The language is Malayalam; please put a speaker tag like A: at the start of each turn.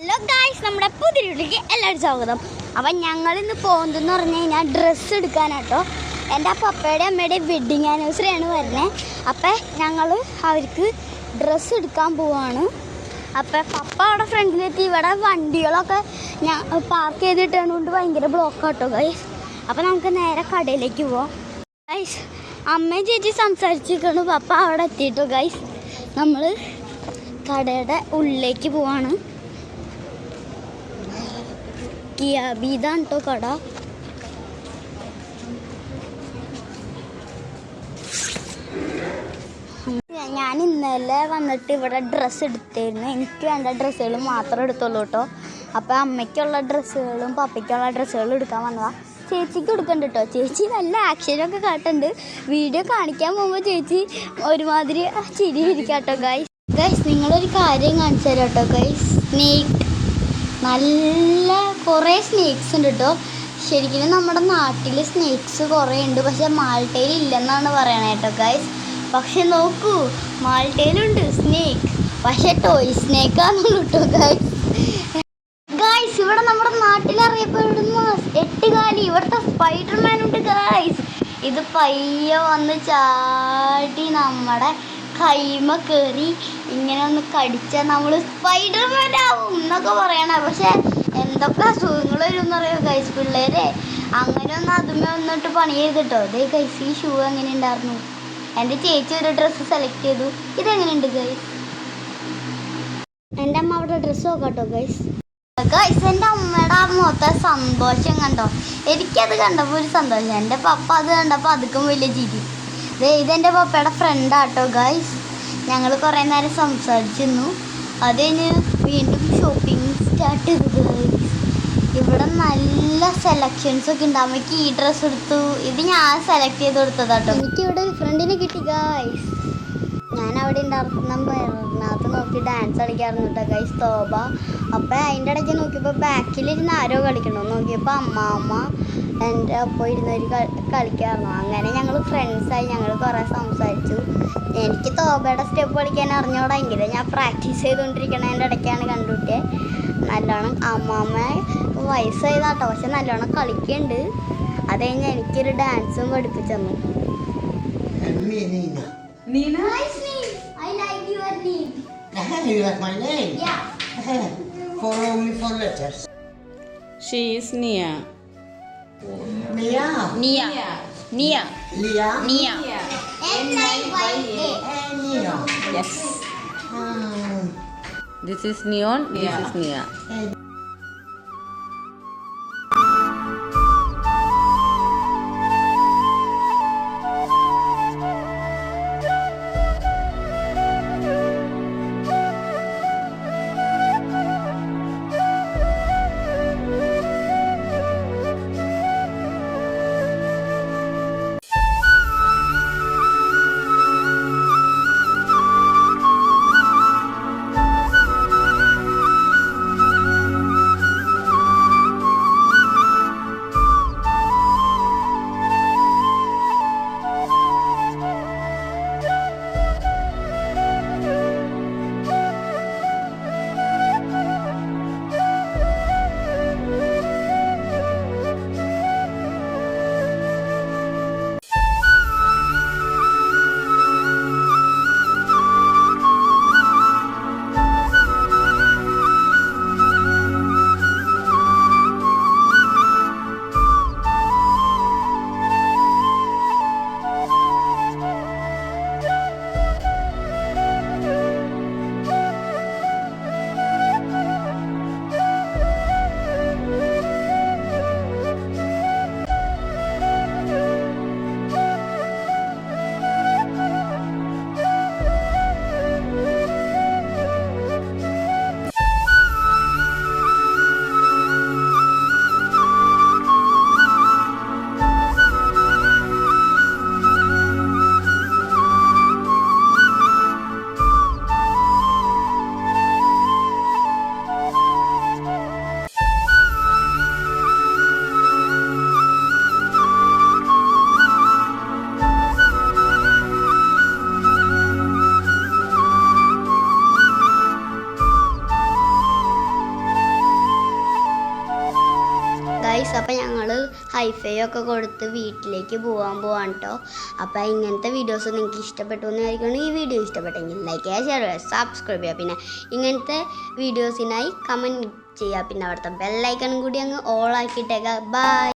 A: ഹലോ ഗായ്സ്, നമ്മുടെ പുതിയ വീട്ടിലേക്ക് എല്ലാവരും സ്വാഗതം. അപ്പം ഞങ്ങളിന്ന് പോകുന്നതെന്ന് പറഞ്ഞു കഴിഞ്ഞാൽ ഡ്രസ്സ് എടുക്കാനാട്ടോ. എൻ്റെ പപ്പയുടെ അമ്മയുടെ വെഡ്ഡിങ് ആനിവേഴ്സറിയാണ് വരുന്നത്. അപ്പം ഞങ്ങൾ അവർക്ക് ഡ്രസ്സ് എടുക്കാൻ പോവാണ്. അപ്പം പപ്പ അവിടെ ഫ്രണ്ടിലെത്തി. ഇവിടെ വണ്ടികളൊക്കെ ഞാൻ പാർക്ക് ചെയ്തിട്ടുകൊണ്ട് ഭയങ്കര ബ്ലോക്കാട്ടോ ഗൈസ്. അപ്പം നമുക്ക് നേരെ കടയിലേക്ക് പോവാം ഗൈസ്. അമ്മയും ചേച്ചി സംസാരിച്ചിരിക്കുന്നു. പപ്പ അവിടെ എത്തിയിട്ടു ഗൈസ്. നമ്മൾ കടയുടെ ഉള്ളിലേക്ക് പോവാണ്. ഇതാണ് കേട്ടോ കട. ഞാൻ ഇന്നലെ വന്നിട്ട് ഇവിടെ ഡ്രസ്സ് എടുത്തിരുന്നു. എനിക്ക് വേണ്ട ഡ്രസ്സുകൾ മാത്രമേ എടുത്തുള്ളൂ കേട്ടോ. അപ്പോൾ അമ്മയ്ക്കുള്ള ഡ്രസ്സുകളും പപ്പയ്ക്കുള്ള ഡ്രസ്സുകളും എടുക്കാൻ വന്നതാണ്. ചേച്ചിക്ക് എടുക്കണ്ട കേട്ടോ. ചേച്ചി നല്ല ആക്ഷനൊക്കെ കാട്ടുണ്ട്. വീഡിയോ കാണിക്കാൻ പോകുമ്പോൾ ചേച്ചി ഒരുമാതിരി ചിരി ഇരിക്കാട്ടോ ഗൈസ്. നിങ്ങളൊരു കാര്യം കാണിച്ചു തരാം കേട്ടോ ഗൈസ്. സ്നേക്ക് നല്ല കുറേ സ്നേക്സ് ഉണ്ട് കേട്ടോ. ശരിക്കും നമ്മുടെ നാട്ടിൽ സ്നേക്സ് കുറേ ഉണ്ട്, പക്ഷെ മാൾട്ടയിൽ ഇല്ലെന്നാണ് പറയണത് കേട്ടോ ഗൈസ്. പക്ഷെ നോക്കൂ, മാൾട്ടയിലുണ്ട് സ്നേക്ക്, പക്ഷെ ടോയ് സ്നേക്കാണെന്നുള്ളൂ കേട്ടോ ഗൈസ്. ഇവിടെ നമ്മുടെ നാട്ടിൽ അറിയപ്പെടുന്ന 8 കാലി ഇവിടുത്തെ സ്പൈഡർമാൻ ഉണ്ട് ഗൈസ്. ഇത് പയ്യെ വന്ന് ചാടി നമ്മുടെ കൈമ കയറി ഇങ്ങനെ ഒന്ന് കടിച്ചാൽ നമ്മൾ സ്പൈഡർമാൻ ആവും എന്നൊക്കെ പറയണേ. പക്ഷെ എന്തൊക്കെ അസുഖങ്ങൾ വരും എന്നറിയോ ഗൈസ്. പിള്ളേരെ അങ്ങനെ ഒന്ന് അതുമേ വന്നിട്ട് പണി ചെയ്തിട്ടോ. അതേ ഗൈസ്, ഈ ഷൂ എങ്ങനെ ഉണ്ടായിരുന്നു? എൻ്റെ ചേച്ചി ഒരു ഡ്രസ്സ് സെലക്ട് ചെയ്തു. ഇതെങ്ങനെയുണ്ട് ഗൈസ്? എൻ്റെ അമ്മ അവിടെ ഡ്രസ്സ് നോക്കാട്ടോ ഗൈസ്. എൻ്റെ അമ്മയുടെ ആ മൊത്തം സന്തോഷം കണ്ടോ. എനിക്കത് കണ്ടപ്പോൾ ഒരു സന്തോഷം. എൻ്റെ പപ്പ അത് കണ്ടപ്പോൾ അതുക്കും വലിയ ചിരി. ഇതെൻ്റെ പപ്പയുടെ ഫ്രണ്ടാട്ടോ ഗൈസ്. ഞങ്ങൾ കുറേ നേരം സംസാരിച്ചിരുന്നു. അത് കഴിഞ്ഞ് വീണ്ടും ഷോപ്പിംഗ് സ്റ്റാർട്ട് ചെയ്തു ഗൈസ്. ഇവിടെ നല്ല സെലക്ഷൻസൊക്കെ ഉണ്ട്. അമ്മയ്ക്ക് ഈ ഡ്രസ്സ് എടുത്തു. ഇത് ഞാൻ സെലക്ട് ചെയ്ത് കൊടുത്തതാട്ടോ. എനിക്കിവിടെ ഒരു ഫ്രണ്ടിനെ കിട്ടി ഗൈസ്. ഞാൻ അവിടെ ഉണ്ടായിരുന്നതിനകത്ത് നോക്കി ഡാൻസ് കളിക്കാറുണ്ട് കേട്ടോ ഗൈസ്, തോബ. അപ്പം അതിൻ്റെ ഇടയ്ക്ക് നോക്കിയപ്പോൾ ബാക്കിലിരുന്ന് ആരോ കളിക്കണോ നോക്കിയപ്പോൾ അമ്മാമ്മ എൻ്റെ ഒപ്പം ഇരുന്നവർ കളിക്കാറുണ്ട്. അങ്ങനെ ഞങ്ങൾ ഫ്രണ്ട്സായി. ഞങ്ങൾ കുറേ സംസാരിച്ചു. എനിക്ക് തോബയുടെ സ്റ്റെപ്പ് കളിക്കാൻ അറിഞ്ഞോടെങ്കിലും ഞാൻ പ്രാക്ടീസ് ചെയ്തുകൊണ്ടിരിക്കണതിൻ്റെ ഇടയ്ക്കാണ് കണ്ടുകിട്ടിയത്. നല്ലോണം അമ്മാമ്മ വയസ്സായതാട്ടോ, പക്ഷെ നല്ലോണം കളിക്കുന്നുണ്ട്. അത് കഴിഞ്ഞ് എനിക്കൊരു ഡാൻസും പഠിപ്പിച്ചു തന്നു.
B: Nina?
A: Nice name. I like your name.
B: You like my name?
A: Yeah.
B: Follow me for letters.
C: She is Nia.
B: Mia.
C: Nia. Nia.
B: Lia.
C: Nia.
A: N-I-Y-A.
B: And Nina.
C: Yes.
B: Um,
C: This is Neon. This is Nia.
B: and
A: guys, അപ്പം ഞങ്ങൾ ഹൈഫൈ ഒക്കെ കൊടുത്ത് വീട്ടിലേക്ക് പോകാൻ കേട്ടോ. അപ്പോൾ ഇങ്ങനത്തെ വീഡിയോസ് നിങ്ങൾക്ക് ഇഷ്ടപ്പെട്ടു എന്നായിരിക്കണം. ഈ വീഡിയോ ഇഷ്ടപ്പെട്ടെങ്കിൽ ലൈക്ക് ചെയ്യുക, ഷെയർ ചെയ്യുക, സബ്സ്ക്രൈബ് ചെയ്യുക. പിന്നെ ഇങ്ങനത്തെ വീഡിയോസിനായി കമൻറ്റ് ചെയ്യുക. പിന്നെ അവിടുത്തെ ബെല്ലൈക്കണും കൂടി അങ്ങ് ഓൾ ആക്കിയിട്ടേക്കുക. ബൈ.